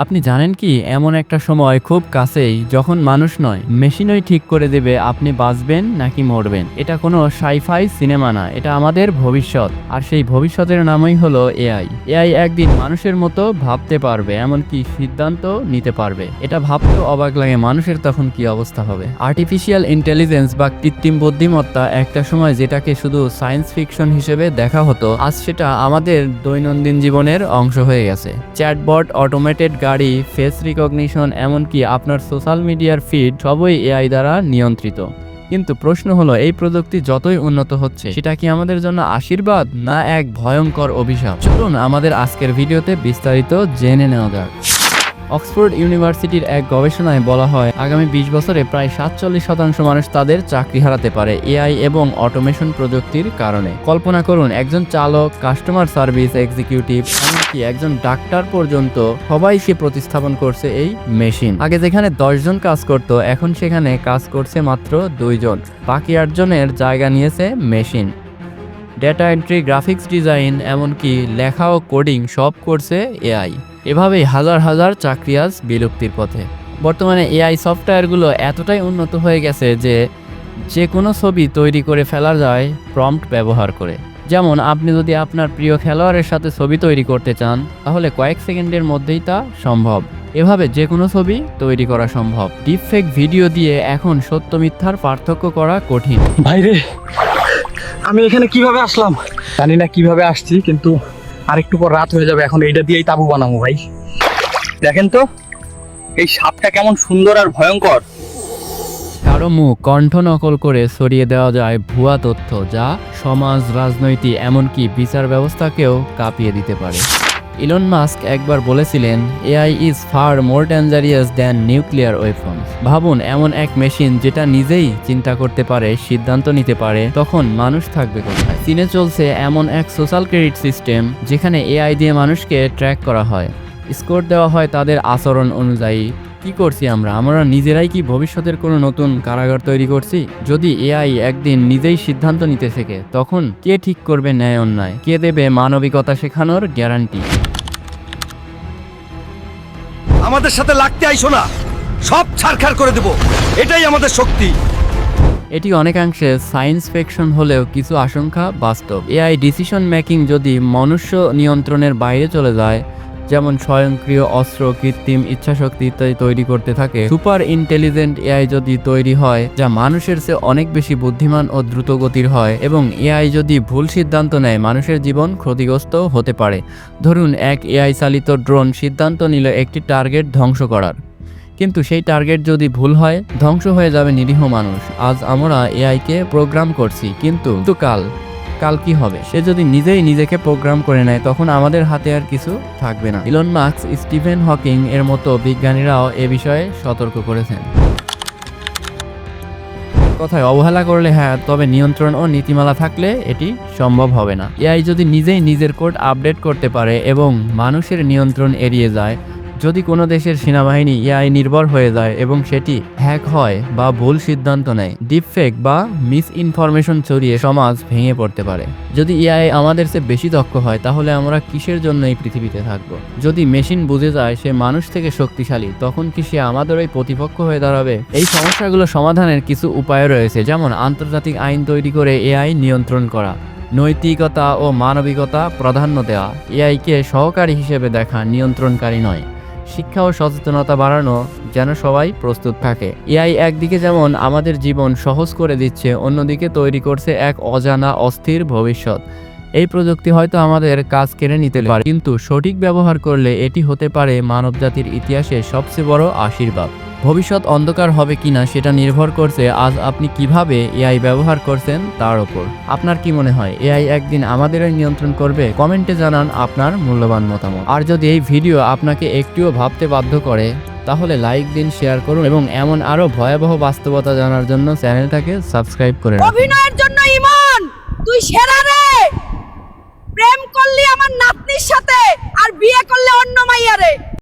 আপনি জানেন কি, এমন একটা সময় খুব কাছেই যখন মানুষ নয় মেশিনই ঠিক করে দেবে আপনি বাঁচবেন নাকি মরবেন। এটা কোনো সাইফাই সিনেমা না, এটা আমাদের ভবিষ্যৎ। আর সেই ভবিষ্যতের নামই হলো এআই। এআই একদিন মানুষের মতো ভাবতে পারবে, এমনকি সিদ্ধান্ত নিতে পারবে। এটা ভাবতেও অবাক লাগে মানুষের তখন কি অবস্থা হবে। আর্টিফিশিয়াল ইন্টেলিজেন্স বা কৃত্রিম বুদ্ধিমত্তা একটা সময় যেটাকে শুধু সায়েন্স ফিকশন হিসেবে দেখা হতো, আজ সেটা আমাদের দৈনন্দিন জীবনের অংশ হয়ে গেছে। চ্যাটবট, অটোমেটেড গাড়ি, ফেস রিকগনিশন, এমনকি আপনার সোশ্যাল মিডিয়ার ফিড সবই এআই দ্বারা নিয়ন্ত্রিত। কিন্তু প্রশ্ন হলো, এই প্রযুক্তি যতই উন্নত হচ্ছে সেটা কি আমাদের জন্য আশীর্বাদ না এক ভয়ঙ্কর অভিশাপ? চলুন আমাদের আজকের ভিডিওতে বিস্তারিত জেনে নেওয়া যাক। অক্সফোর্ড ইউনিভার্সিটির এক গবেষণায় বলা হয়, আগামী 20 বছরে প্রায় 47% মানুষ তাদের চাকরি হারাতে পারে এআই এবং অটোমেশন প্রযুক্তির কারণে। কল্পনা করুন, একজন চালক, কাস্টমার সার্ভিস এক্সিকিউটিভ, এমনকি একজন ডাক্তার পর্যন্ত সবাই সে প্রতিস্থাপন করছে এই মেশিন। আগে যেখানে 10 জন কাজ করত, এখন সেখানে কাজ করছে মাত্র 2 জন। বাকি 8 জনের জায়গা নিয়েছে machine. Data entry, graphics design, এমনকি লেখা ও কোডিং সব করছে এআই। এভাবেই হাজার হাজার চাকরি আজ বিলুপ্তির পথে। বর্তমানে এআই সফটওয়্যারগুলো এতটাই উন্নত হয়ে গেছে যে কোনো ছবি তৈরি করে ফেলা যায় প্রম্পট ব্যবহার করে। যেমন আপনি যদি আপনার প্রিয় খেলোয়াড়ের সাথে ছবি তৈরি করতে চান, তাহলে কয়েক সেকেন্ডের মধ্যেই তা সম্ভব। এভাবে যে কোনো ছবি তৈরি করা সম্ভব। ডিপফেক ভিডিও দিয়ে এখন সত্য মিথ্যার পার্থক্য করা কঠিন। ভাইরে, আমি এখানে কিভাবে আসলাম জানি না, কিভাবে আসছি, কিন্তু আরেকটু পর রাত হয়ে যাবে। এখন এইটা দিয়েই তাবু বানাবো। ভাই দেখেন তো, এই সাপটা কেমন সুন্দর আর ভয়ঙ্কর। কারো মুখ কণ্ঠ নকল করে ছড়িয়ে দেওয়া যায় ভুয়া তথ্য, যা সমাজ, রাজনৈতিক, এমনকি বিচার ব্যবস্থাকেও কাঁপিয়ে দিতে পারে। ইলন মাস্ক একবার বলেছিলেন, AI is far more dangerous than nuclear weapons. ভাবুন, এমন এক মেশিন যেটা নিজেই চিন্তা করতে পারে, সিদ্ধান্ত নিতে পারে, তখন মানুষ থাকবে কোথায়? চীনে চলছে এমন এক সোশ্যাল ক্রেডিট সিস্টেম যেখানে এআই দিয়ে মানুষকে ট্র্যাক করা হয়, স্কোর দেওয়া হয় তাদের আচরণ অনুযায়ী। কি করছি আমরা নিজেরাই কি ভবিষ্যতের কোনো নতুন কারাগার তৈরি করছি? যদি এআই একদিন নিজেই সিদ্ধান্ত নিতে শেখে, তখন কে ঠিক করবে ন্যায় অন্যায়? কে দেবে মানবিকতা শেখানোর গ্যারান্টি? আমাদের সাথে লাগতে আইসো না, সব ছারখার করে দেব, এটাই আমাদের শক্তি। এটি অনেকাংশে সায়েন্স ফিকশন হলেও কিছু আশঙ্কা বাস্তব। এআই ডিসিশন মেকিং যদি মনুষ্য নিয়ন্ত্রণের বাইরে চলে যায়, যেমন স্বয়ংক্রিয় অস্ত্র, কৃত্রিম ইচ্ছাশক্তি ইত্যাদি তৈরি করতে থাকে, সুপার ইন্টেলিজেন্ট এআই যদি তৈরি হয় যা মানুষের চেয়ে অনেক বেশি বুদ্ধিমান ও দ্রুতগতির হয়, এবং এআই যদি ভুল সিদ্ধান্ত নেয়, মানুষের জীবন ক্ষতিগ্রস্ত হতে পারে। ধরুন, এক এআই চালিত ড্রোন সিদ্ধান্ত নিল একটি টার্গেট ধ্বংস করার, কিন্তু সেই টার্গেট যদি ভুল হয়, ধ্বংস হয়ে যাবে নিরীহ মানুষ। আজ আমরা এআইকে প্রোগ্রাম করছি, কিন্তু কাল কি হবে? সে যদি নিজেই নিজেকে প্রোগ্রাম করে নেয়, তখন আমাদের হাতে আর কিছু থাকবে না। ইলন মাস্ক, স্টিফেন হকিং এর মতো বিজ্ঞানীরাও এ বিষয়ে সতর্ক করেছেন। কথায় অবহেলা করলে হ্যাঁ, তবে নিয়ন্ত্রণ ও নীতিমালা থাকলে এটি সম্ভব হবে না। এআই যদি নিজেই নিজের কোড আপডেট করতে পারে এবং মানুষের নিয়ন্ত্রণ এড়িয়ে যায়, যদি কোনো দেশের সেনাবাহিনী এআই নির্ভর হয়ে যায় এবং সেটি হ্যাক হয় বা ভুল সিদ্ধান্ত নেয়, ডিপফেক বা মিস ইনফরমেশন ছড়িয়ে সমাজ ভেঙে পড়তে পারে। যদি এআই আমাদের চেয়ে বেশি দক্ষ হয়, তাহলে আমরা কিসের জন্য এই পৃথিবীতে থাকব? যদি মেশিন বুঝে যায় সে মানুষ থেকে শক্তিশালী, তখন কি সে আমাদেরই প্রতিপক্ষ হয়ে দাঁড়াবে? এই সমস্যাগুলো সমাধানের কিছু উপায় রয়েছে, যেমন আন্তর্জাতিক আইন তৈরি করে এআই নিয়ন্ত্রণ করা, নৈতিকতা ও মানবিকতা প্রাধান্য দেওয়া, এআইকে সহকারী হিসেবে দেখা, নিয়ন্ত্রণকারী নয়। শিক্ষা ও সচেতনতা বাড়ানো, যেন সবাই প্রস্তুত থাকে। এআই একদিকে যেমন আমাদের জীবন সহজ করে দিচ্ছে, অন্যদিকে তৈরি করছে এক অজানা অস্থির ভবিষ্যৎ। এই প্রযুক্তি হয়তো আমাদের কাজ কেড়ে নিতে পারে, কিন্তু সঠিক ব্যবহার করলে এটি হতে পারে মানবজাতির ইতিহাসে সবচেয়ে বড় আশীর্বাদ। ভবিষ্যৎ অন্ধকার হবে কিনা সেটা নির্ভর করছে আজ আপনি কিভাবে এআই ব্যবহার করছেন তার উপর। আপনার কি মনে হয়, এআই একদিন আমাদেরই নিয়ন্ত্রণ করবে? কমেন্টে জানান আপনার মূল্যবান মতামত। আর যদি এই ভিডিও আপনাকে একটুও ভাবতে বাধ্য করে, তাহলে লাইক দিন, শেয়ার করুন এবং এমন আরো ভয়াবহ বাস্তবতা জানার জন্য চ্যানেলটাকে সাবস্ক্রাইব করে রাখুন। অভিনয়ের জন্য ইমন, তুই সেরা রে। প্রেম করলি আমার নাতনির সাথে আর বিয়ে করলে অন্য মাইয়ারে।